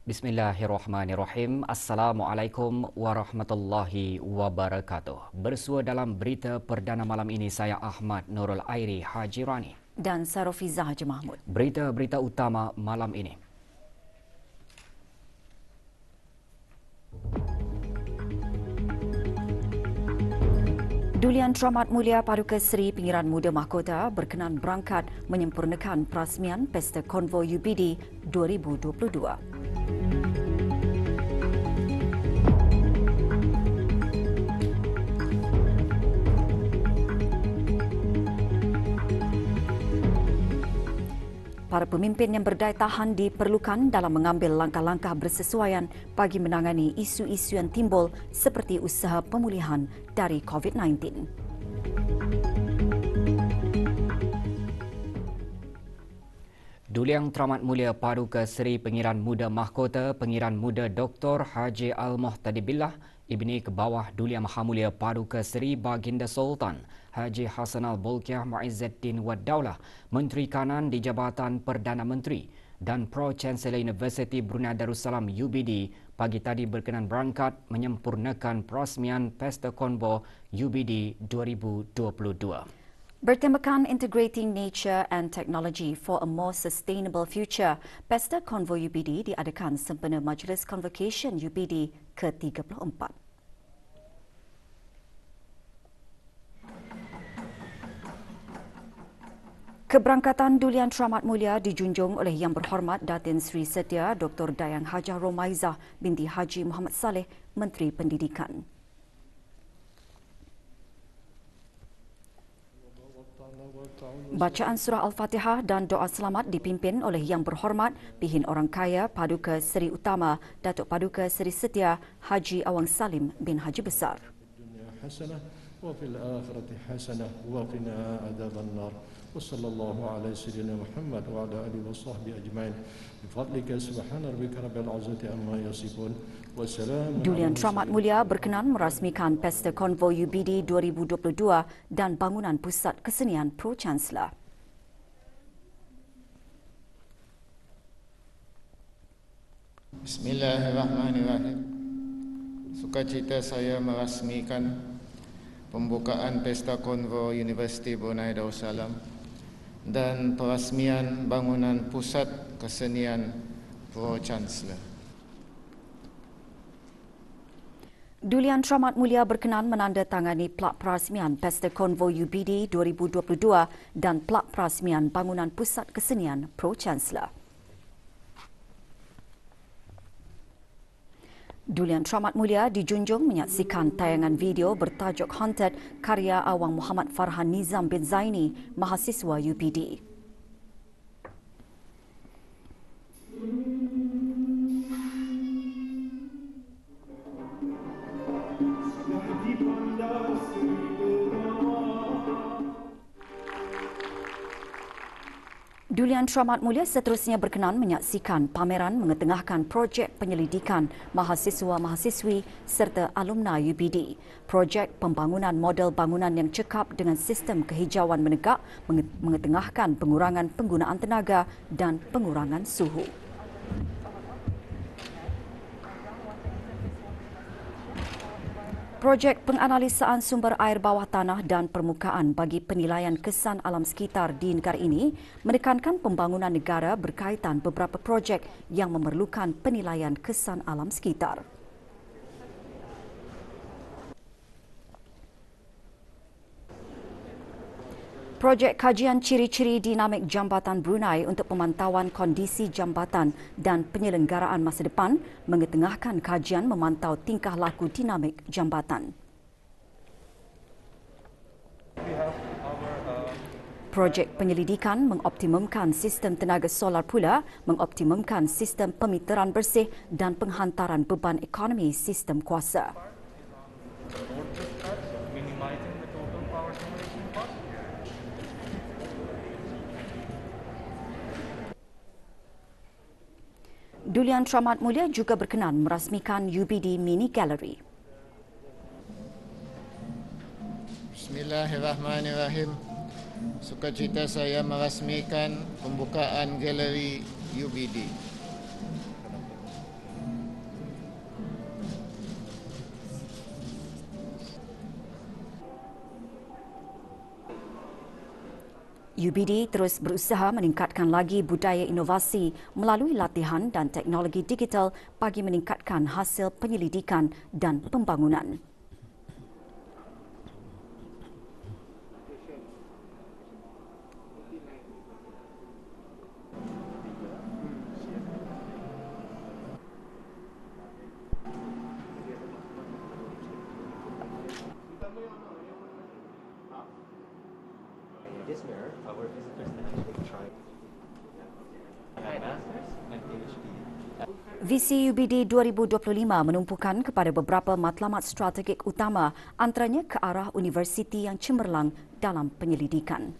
Bismillahirrahmanirrahim. Assalamualaikum warahmatullahi wabarakatuh. Bersua dalam berita perdana malam ini, saya Ahmad Nurul Airi Haji Rani. Dan Sarofizah Haji Mahmud. Berita-berita utama malam ini. Dulian Teramat Mulia Paduka Seri Pengiran Muda Mahkota berkenan berangkat menyempurnakan perasmian Pesta Konvoi UBD 2022. Para pemimpin yang berdaya tahan diperlukan dalam mengambil langkah-langkah bersesuaian bagi menangani isu-isu yang timbul seperti usaha pemulihan dari COVID-19. Duliang Teramat Mulia Paduka Seri Pengiran Muda Mahkota Pengiran Muda Dr. Haji Al-Muhtadi Billah Ibni Kebawah Duliang Mahamulia Paduka Seri Baginda Sultan Haji Hassan Al-Bolkiah Muizzuddin Wad Daulah, Menteri Kanan di Jabatan Perdana Menteri dan Pro-Chancellor Universiti Brunei Darussalam UBD pagi tadi berkenan berangkat menyempurnakan perasmian Pesta Konvoi UBD 2022. Bertemakan Integrating Nature and Technology for a More Sustainable Future, Pesta Konvoi UBD diadakan sempena Majlis Convocation UBD ke-34. Keberangkatan Dulian Teramat Mulia dijunjung oleh Yang Berhormat Datin Sri Setia Dr. Dayang Hajah Romaizah binti Haji Muhammad Saleh, Menteri Pendidikan. Bacaan surah Al-Fatihah dan doa selamat dipimpin oleh Yang Berhormat Pihin Orang Kaya Paduka Seri Utama Datuk Paduka Seri Setia Haji Awang Salim bin Haji Besar. وفي الآخرة حسنة وقنا عذاب النار وصلى الله على سيدنا محمد وعلى آله وصحبه أجمعين بفضلك سبحان ربك رب العزة عما يصفون والسلام. Dulian Teramat Mulia berkenan merasmikan Pesta Konvoi UBD 2022 dan bangunan Pusat Kesenian Pro-Chancellor. Bismillahirrahmanirrahim. Sukacita saya merasmikan pembukaan Pesta Konvoi Universiti Brunei Darussalam dan perasmian bangunan Pusat Kesenian Pro-Chancellor. Dulian Teramat Mulia berkenan menandatangani plak perasmian Pesta Konvoi UBD 2022 dan plak perasmian bangunan Pusat Kesenian Pro-Chancellor. Dulian Teramat Mulia dijunjung menyaksikan tayangan video bertajuk Haunted karya Awang Muhammad Farhan Nizam bin Zaini, mahasiswa UPD. Dulian Teramat Mulia seterusnya berkenan menyaksikan pameran mengetengahkan projek penyelidikan mahasiswa-mahasiswi serta alumni UBD. Projek pembangunan model bangunan yang cekap dengan sistem kehijauan menegak mengetengahkan pengurangan penggunaan tenaga dan pengurangan suhu. Projek penganalisaan sumber air bawah tanah dan permukaan bagi penilaian kesan alam sekitar di negara ini menekankan pembangunan negara berkaitan beberapa projek yang memerlukan penilaian kesan alam sekitar. Projek kajian ciri-ciri dinamik jambatan Brunei untuk pemantauan kondisi jambatan dan penyelenggaraan masa depan mengetengahkan kajian memantau tingkah laku dinamik jambatan. Projek penyelidikan mengoptimumkan sistem tenaga solar pula mengoptimumkan sistem pemiteran bersih dan penghantaran beban ekonomi sistem kuasa. Dulian Teramat Mulia juga berkenan merasmikan UBD Mini Gallery. Bismillahirrahmanirrahim. Sukacita saya merasmikan pembukaan galeri UBD. UBD terus berusaha meningkatkan lagi budaya inovasi melalui latihan dan teknologi digital bagi meningkatkan hasil penyelidikan dan pembangunan. This mirror, our visitors can actually try masters and PhD. Visi UBD 2025 menumpukan kepada beberapa matlamat strategik utama, antaranya ke arah universiti yang cemerlang dalam penyelidikan.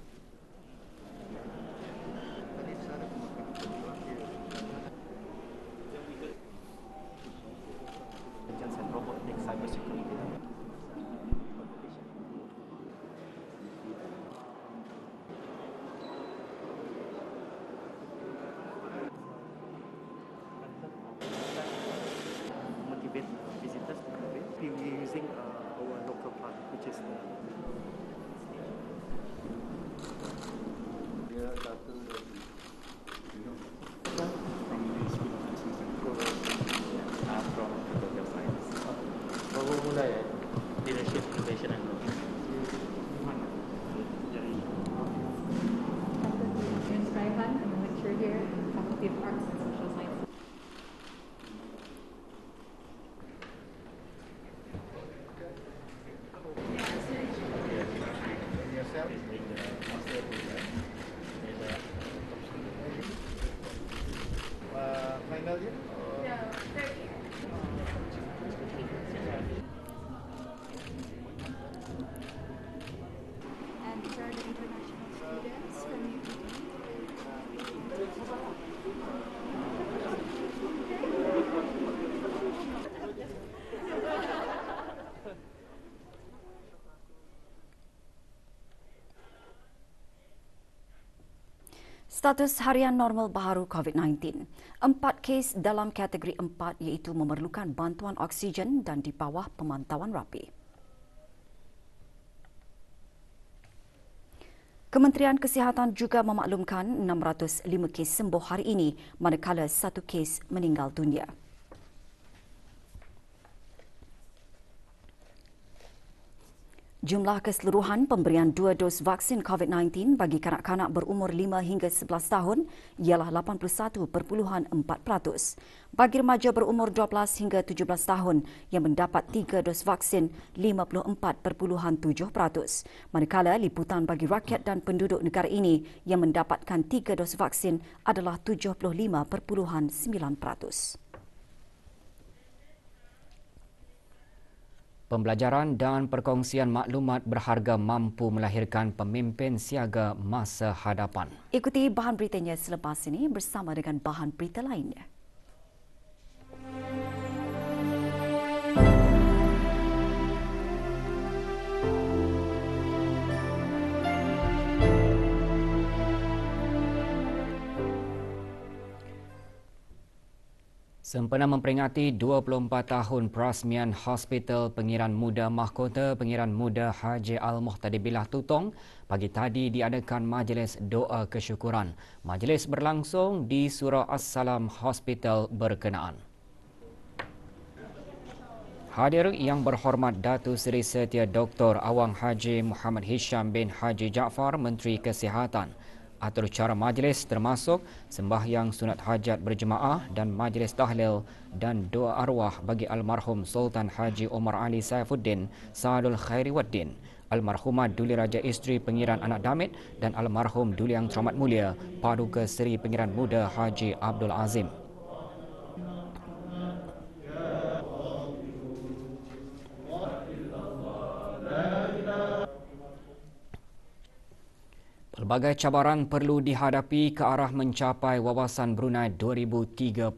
And robotics, cybersecurity. Motivate visitors to come in. We're using our local plant, which is from social science. Baru mulai ya? Leadership, innovation and learning. James Raihan, I'm a lecturer here in the Faculty of Arts and Social Sciences. Final year? And these are the international students from UBD. Status harian normal baharu COVID-19. 4 kes dalam kategori 4 iaitu memerlukan bantuan oksigen dan di bawah pemantauan rapi. Kementerian Kesihatan juga memaklumkan 605 kes sembuh hari ini, manakala 1 kes meninggal dunia. Jumlah keseluruhan pemberian 2 dos vaksin COVID-19 bagi kanak-kanak berumur 5 hingga 11 tahun ialah 81.4%. Bagi remaja berumur 12 hingga 17 tahun yang mendapat 3 dos vaksin, 54.7%. Manakala liputan bagi rakyat dan penduduk negara ini yang mendapatkan 3 dos vaksin adalah 75.9%. Pembelajaran dan perkongsian maklumat berharga mampu melahirkan pemimpin siaga masa hadapan. Ikuti bahan beritanya selepas ini bersama dengan bahan berita lainnya. Sempena memperingati 24 tahun perasmian Hospital Pengiran Muda Mahkota Pengiran Muda Haji Al-Muhtadibillah Tutong, pagi tadi diadakan majlis doa kesyukuran. Majlis berlangsung di Surau As-Salam Hospital berkenaan. Hadir yang berhormat Datuk Seri Setia Dr. Awang Haji Muhammad Hisham bin Haji Jaafar, Menteri Kesihatan. Atur cara majlis termasuk sembahyang sunat hajat berjemaah dan majlis tahlil dan doa arwah bagi almarhum Sultan Haji Omar Ali Saifuddin Saadul Khairi Waddin, almarhumah Duli Raja Isteri Pengiran Anak Damit dan almarhum Duli Yang Teramat Mulia Paduka Seri Pengiran Muda Haji Abdul Azim. Pelbagai cabaran perlu dihadapi ke arah mencapai wawasan Brunei 2035.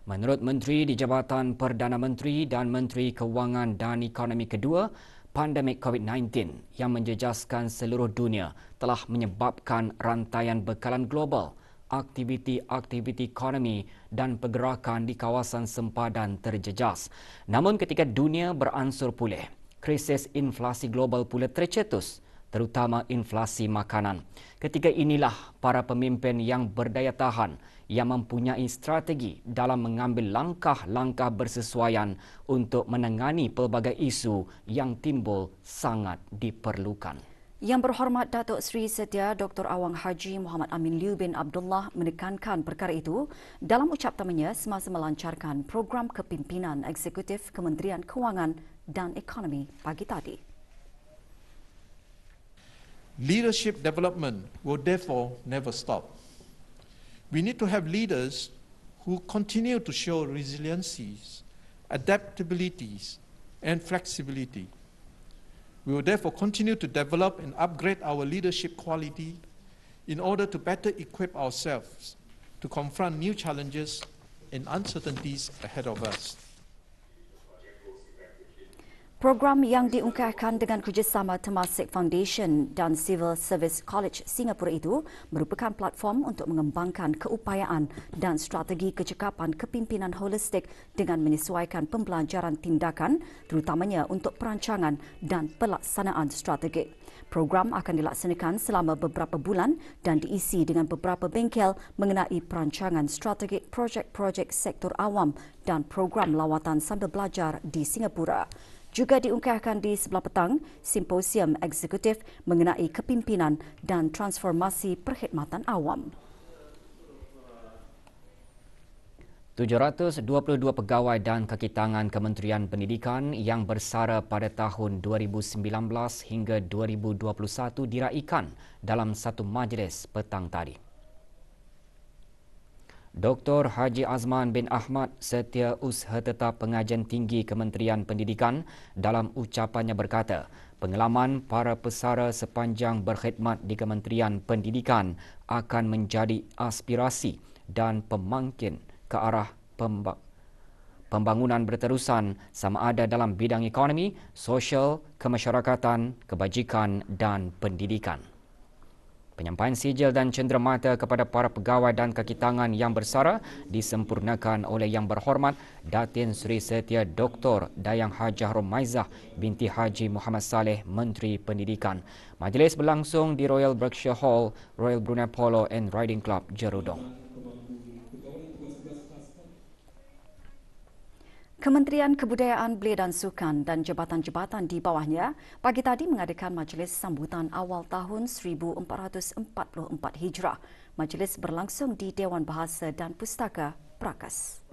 Menurut Menteri di Jabatan Perdana Menteri dan Menteri Kewangan dan Ekonomi kedua, pandemik COVID-19 yang menjejaskan seluruh dunia telah menyebabkan rantaian bekalan global, aktiviti-aktiviti ekonomi dan pergerakan di kawasan sempadan terjejas. Namun ketika dunia beransur pulih, krisis inflasi global pula tercetus. terutama inflasi makanan. Ketika inilah para pemimpin yang berdaya tahan yang mempunyai strategi dalam mengambil langkah-langkah bersesuaian untuk menangani pelbagai isu yang timbul sangat diperlukan. Yang berhormat Datuk Seri Setia Dr. Awang Haji Muhammad Amin Liu bin Abdullah menekankan perkara itu dalam ucap tamanya semasa melancarkan program kepimpinan eksekutif Kementerian Kewangan dan Ekonomi pagi tadi. Leadership development will therefore never stop. We need to have leaders who continue to show resiliencies, adaptabilities, and flexibility. We will therefore continue to develop and upgrade our leadership quality in order to better equip ourselves to confront new challenges and uncertainties ahead of us. Program yang diungkapkan dengan kerjasama Temasek Foundation dan Civil Service College Singapura itu merupakan platform untuk mengembangkan keupayaan dan strategi kecekapan kepimpinan holistik dengan menyesuaikan pembelajaran tindakan terutamanya untuk perancangan dan pelaksanaan strategi. Program akan dilaksanakan selama beberapa bulan dan diisi dengan beberapa bengkel mengenai perancangan strategik projek-projek sektor awam dan program lawatan sambil belajar di Singapura. Juga diungkapkan di sebelah petang simposium eksekutif mengenai kepimpinan dan transformasi perkhidmatan awam. 722 pegawai dan kaki tangan Kementerian Pendidikan yang bersara pada tahun 2019 hingga 2021 diraikan dalam satu majlis petang tadi. Dr. Haji Azman bin Ahmad, Setiausaha Tetap Pengajian Tinggi Kementerian Pendidikan, dalam ucapannya berkata, pengalaman para pesara sepanjang berkhidmat di Kementerian Pendidikan akan menjadi aspirasi dan pemangkin ke arah pembangunan berterusan sama ada dalam bidang ekonomi, sosial, kemasyarakatan, kebajikan dan pendidikan. Penyampaian sijil dan cenderamata kepada para pegawai dan kaki tangan yang bersara disempurnakan oleh Yang Berhormat Datin Seri Setia Dr. Dayang Hajah Romaizah binti Haji Muhammad Saleh, Menteri Pendidikan. Majlis berlangsung di Royal Berkshire Hall, Royal Brunei Polo and Riding Club, Jerudong. Kementerian Kebudayaan, Belia dan Sukan dan jabatan-jabatan di bawahnya pagi tadi mengadakan majlis sambutan awal tahun 1444 Hijrah. Majlis berlangsung di Dewan Bahasa dan Pustaka, Prakas.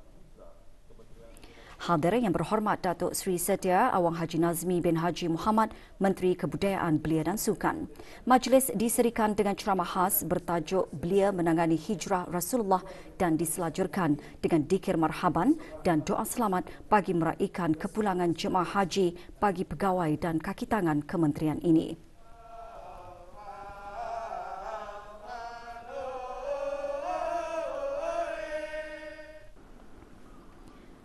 Hadir Yang Berhormat Datuk Seri Setia Awang Haji Nazmi bin Haji Muhammad, Menteri Kebudayaan, Belia dan Sukan. Majlis diserikan dengan ceramah khas bertajuk Belia Menangani Hijrah Rasulullah dan diselajurkan dengan dikir marhaban dan doa selamat bagi meraikan kepulangan jemaah haji bagi pegawai dan kaki tangan kementerian ini.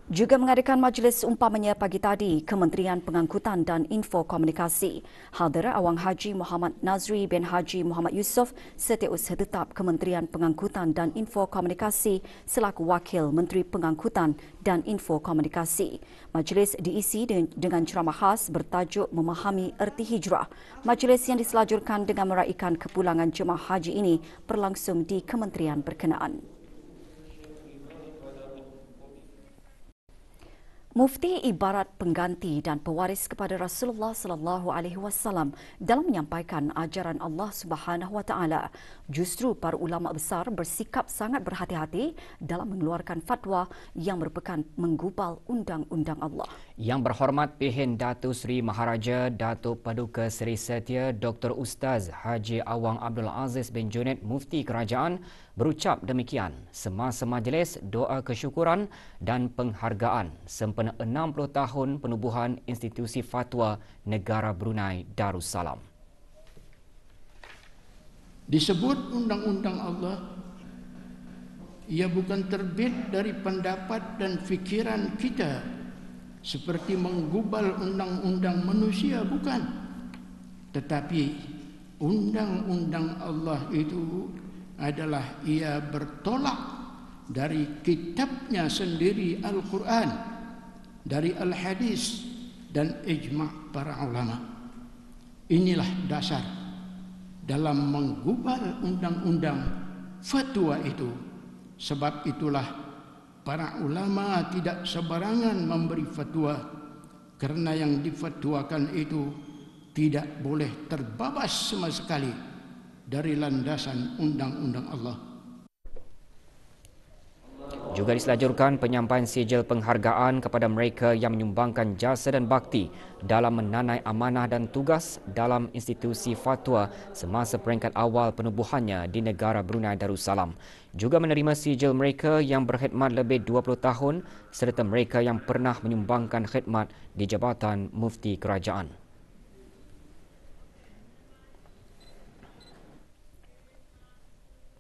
Juga mengadakan majlis umpamanya pagi tadi Kementerian Pengangkutan dan Info Komunikasi. Hadir Awang Haji Muhammad Nazri bin Haji Muhammad Yusof, Setiausaha Tetap Kementerian Pengangkutan dan Info Komunikasi selaku Wakil Menteri Pengangkutan dan Info Komunikasi. Majlis diisi dengan ceramah khas bertajuk Memahami Erti Hijrah. Majlis yang diselajurkan dengan meraikan kepulangan jemaah haji ini berlangsung di kementerian berkenaan. Mufti ibarat pengganti dan pewaris kepada Rasulullah sallallahu alaihi wasallam dalam menyampaikan ajaran Allah Subhanahu wa taala. Justru para ulama besar bersikap sangat berhati-hati dalam mengeluarkan fatwa yang merupakan menggubal undang-undang Allah. Yang Berhormat Pihin Datuk Seri Maharaja Datuk Paduka Seri Setia Dr. Ustaz Haji Awang Abdul Aziz bin Junaid, Mufti Kerajaan, berucap demikian semasa majlis doa kesyukuran dan penghargaan sempena 60 tahun penubuhan Institusi Fatwa Negara Brunei Darussalam. Disebut undang-undang Allah, ia bukan terbit dari pendapat dan fikiran kita seperti menggubal undang-undang manusia, bukan. Tetapi undang-undang Allah itu adalah ia bertolak dari kitabnya sendiri Al-Quran, dari Al-Hadis dan ijma' para ulama. Inilah dasar dalam menggubal undang-undang fatwa itu. Sebab itulah para ulama tidak sembarangan memberi fatwa, kerana yang difatwakan itu tidak boleh terbabas sama sekali dari landasan undang-undang Allah. Juga diselajurkan penyampaian sijil penghargaan kepada mereka yang menyumbangkan jasa dan bakti dalam menanai amanah dan tugas dalam institusi fatwa semasa peringkat awal penubuhannya di negara Brunei Darussalam. Juga menerima sijil mereka yang berkhidmat lebih 20 tahun serta mereka yang pernah menyumbangkan khidmat di Jabatan Mufti Kerajaan.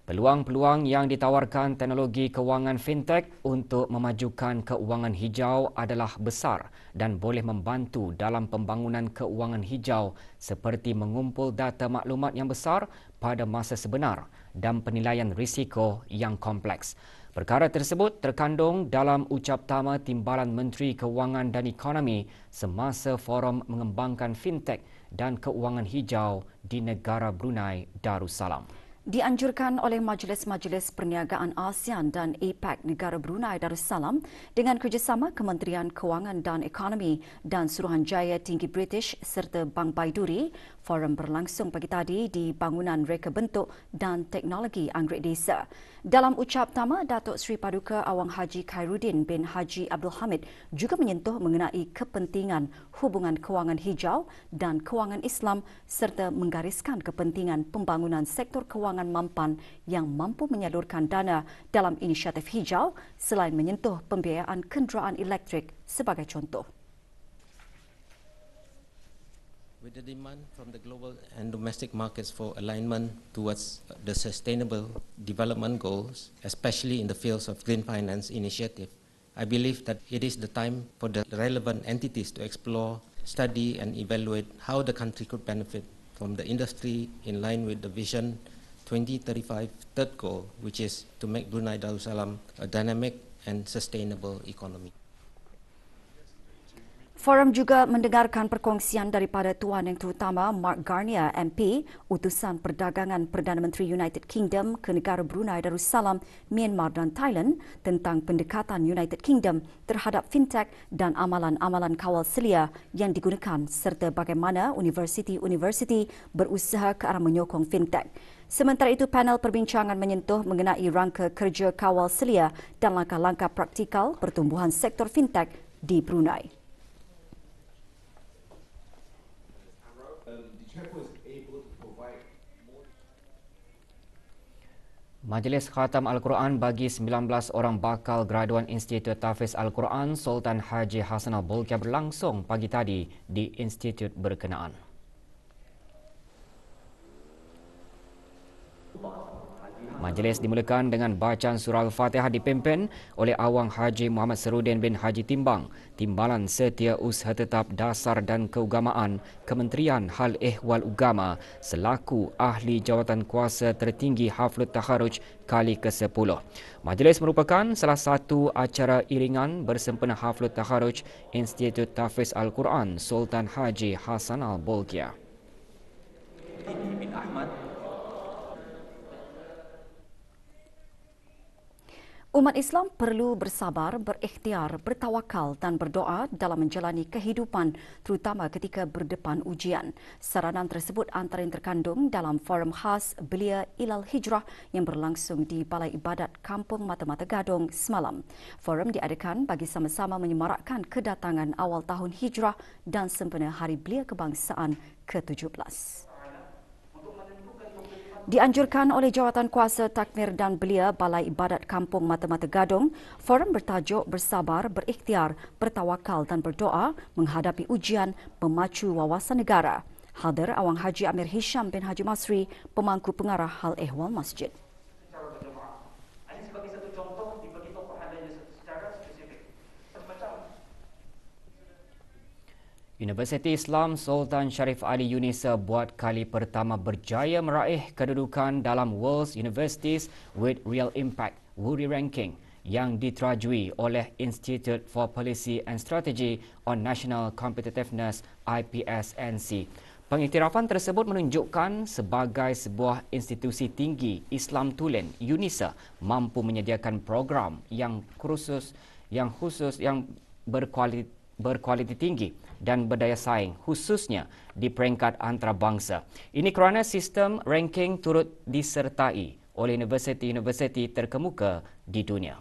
Peluang-peluang yang ditawarkan teknologi kewangan fintech untuk memajukan keuangan hijau adalah besar dan boleh membantu dalam pembangunan keuangan hijau seperti mengumpul data maklumat yang besar pada masa sebenar dan penilaian risiko yang kompleks. Perkara tersebut terkandung dalam ucap tama Timbalan Menteri Kewangan dan Ekonomi semasa forum mengembangkan fintech dan keuangan hijau di negara Brunei Darussalam. Dianjurkan oleh Majlis-Majlis Perniagaan ASEAN dan APEC negara Brunei Darussalam dengan kerjasama Kementerian Kewangan dan Ekonomi dan Suruhanjaya Tinggi British serta Bank Baiduri, forum berlangsung pagi tadi di Bangunan Reka Bentuk dan Teknologi Anggrek Desa. Dalam ucap tama, Datuk Seri Paduka Awang Haji Khairuddin bin Haji Abdul Hamid juga menyentuh mengenai kepentingan hubungan kewangan hijau dan kewangan Islam serta menggariskan kepentingan pembangunan sektor kewangan mampan yang mampu menyalurkan dana dalam inisiatif hijau selain menyentuh pembiayaan kenderaan elektrik sebagai contoh. With the demand from the global and domestic markets for alignment towards the sustainable development goals, especially in the fields of green finance initiative, I believe that it is the time for the relevant entities to explore, study and evaluate how the country could benefit from the industry in line with the Vision 2035 third goal, which is to make Brunei Darussalam a dynamic and sustainable economy. Forum juga mendengarkan perkongsian daripada Tuan Yang Terutama Mark Garnier MP, Utusan Perdagangan Perdana Menteri United Kingdom ke negara Brunei Darussalam, Myanmar dan Thailand tentang pendekatan United Kingdom terhadap fintech dan amalan-amalan kawal selia yang digunakan serta bagaimana universiti-universiti berusaha ke arah menyokong fintech. Sementara itu, panel perbincangan menyentuh mengenai rangka kerja kawal selia dan langkah-langkah praktikal pertumbuhan sektor fintech di Brunei. Majlis Khatam Al-Quran bagi 19 orang bakal graduan Institut Tahfiz Al-Quran Sultan Haji Hassanal Bolkiah berlangsung pagi tadi di institut berkenaan. Majlis dimulakan dengan bacaan surah Al-Fatihah dipimpin oleh Awang Haji Muhammad Seruddin bin Haji Timbang, Timbalan Setia Usaha Tetap Dasar dan Keugamaan, Kementerian Hal Ehwal Ugama selaku Ahli Jawatan Kuasa Tertinggi Haflut Takharuj kali ke-10. Majlis merupakan salah satu acara iringan bersempena Haflut Takharuj Institut Tahfiz Al-Quran Sultan Haji Hassanal Bolkiah. Umat Islam perlu bersabar, berikhtiar, bertawakal dan berdoa dalam menjalani kehidupan terutama ketika berdepan ujian. Saranan tersebut antara yang terkandung dalam forum khas Belia Ilal Hijrah yang berlangsung di Balai Ibadat Kampung Mata-Mata Gadong semalam. Forum diadakan bagi sama-sama menyemarakkan kedatangan awal tahun Hijrah dan sempena Hari Belia Kebangsaan ke-17. Dianjurkan oleh Jawatan Kuasa Takmir dan Belia Balai Ibadat Kampung Mata-Mata Gadong, forum bertajuk Bersabar, Berikhtiar, Bertawakal dan Berdoa menghadapi ujian memacu wawasan negara. Hadir Awang Haji Amir Hisham bin Haji Masri, pemangku pengarah Hal Ehwal Masjid. Universiti Islam Sultan Sharif Ali Unisa buat kali pertama berjaya meraih kedudukan dalam World Universities with Real Impact WURI Ranking yang diterajui oleh Institute for Policy and Strategy on National Competitiveness IPSNC. Pengiktirafan tersebut menunjukkan sebagai sebuah institusi tinggi Islam tulen, UNISA mampu menyediakan program yang khusus yang berkualiti tinggi dan berdaya saing khususnya di peringkat antarabangsa. Ini kerana sistem ranking turut disertai oleh universiti-universiti terkemuka di dunia.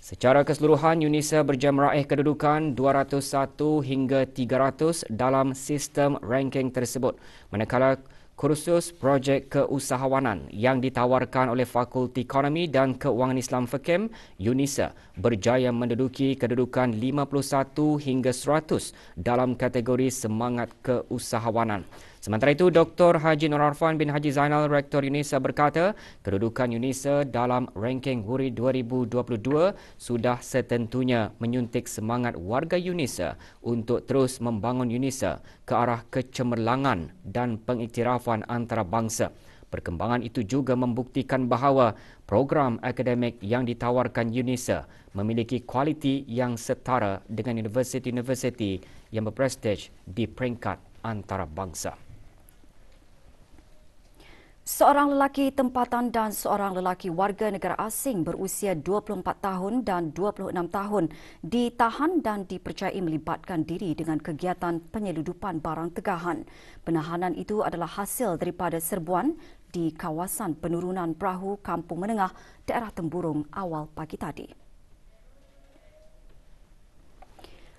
Secara keseluruhan, UNISA berjaya meraih kedudukan 201 hingga 300 dalam sistem ranking tersebut. Manakala kursus projek keusahawanan yang ditawarkan oleh Fakulti Ekonomi dan Keuangan Islam FEKEM, UNISA berjaya menduduki kedudukan 51 hingga 100 dalam kategori semangat keusahawanan. Sementara itu, Dr. Haji Nur Arfan bin Haji Zainal, Rektor UNISA berkata, kedudukan UNISA dalam ranking Huri 2022 sudah setentunya menyuntik semangat warga UNISA untuk terus membangun UNISA ke arah kecemerlangan dan pengiktirafan antarabangsa. Perkembangan itu juga membuktikan bahawa program akademik yang ditawarkan UNISA memiliki kualiti yang setara dengan universiti-universiti yang berprestij di peringkat antarabangsa. Seorang lelaki tempatan dan seorang lelaki warga negara asing berusia 24 tahun dan 26 tahun ditahan dan dipercayai melibatkan diri dengan kegiatan penyeludupan barang tegahan. Penahanan itu adalah hasil daripada serbuan di kawasan penurunan perahu Kampung Menengah, daerah Temburong awal pagi tadi.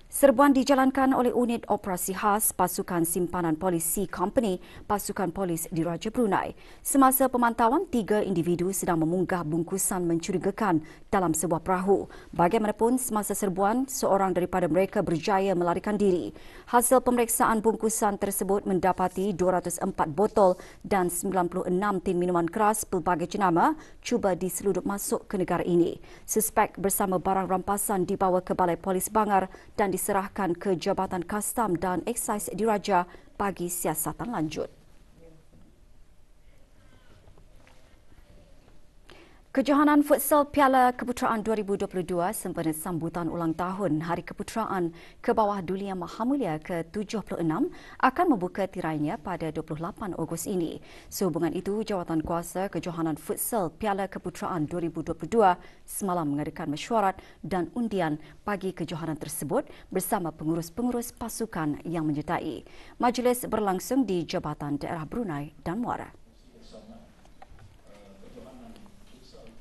Serbuan dijalankan oleh unit operasi khas Pasukan Simpanan Polis Sea Company, Pasukan Polis Diraja Brunei. Semasa pemantauan, 3 individu sedang memunggah bungkusan mencurigakan dalam sebuah perahu. Bagaimanapun, semasa serbuan, seorang daripada mereka berjaya melarikan diri. Hasil pemeriksaan bungkusan tersebut mendapati 204 botol dan 96 tin minuman keras pelbagai jenama cuba diseludup masuk ke negara ini. Suspek bersama barang rampasan dibawa ke Balai Polis Bangar dan diserahkan ke Jabatan Kastam dan Eksais Diraja bagi siasatan lanjut. Kejohanan Futsal Piala Keputeraan 2022 sempena sambutan ulang tahun Hari Keputeraan ke bawah Dulia Mahamulia ke-76 akan membuka tirainya pada 28 Ogos ini. Sehubungan itu, Jawatan Kuasa Kejohanan Futsal Piala Keputeraan 2022 semalam mengadakan mesyuarat dan undian bagi kejohanan tersebut bersama pengurus-pengurus pasukan yang menyertai. Majlis berlangsung di Jabatan Daerah Brunei dan Muara.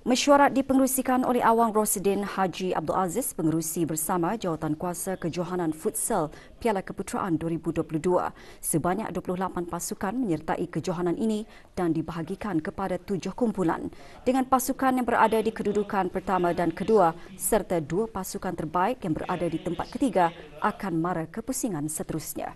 Mesyuarat dipengerusikan oleh Awang Rosidin Haji Abdul Aziz, pengerusi bersama Jawatan Kuasa Kejohanan Futsal Piala Keputeraan 2022. Sebanyak 28 pasukan menyertai kejohanan ini dan dibahagikan kepada 7 kumpulan. Dengan pasukan yang berada di kedudukan pertama dan kedua serta 2 pasukan terbaik yang berada di tempat ketiga akan mara kepusingan seterusnya.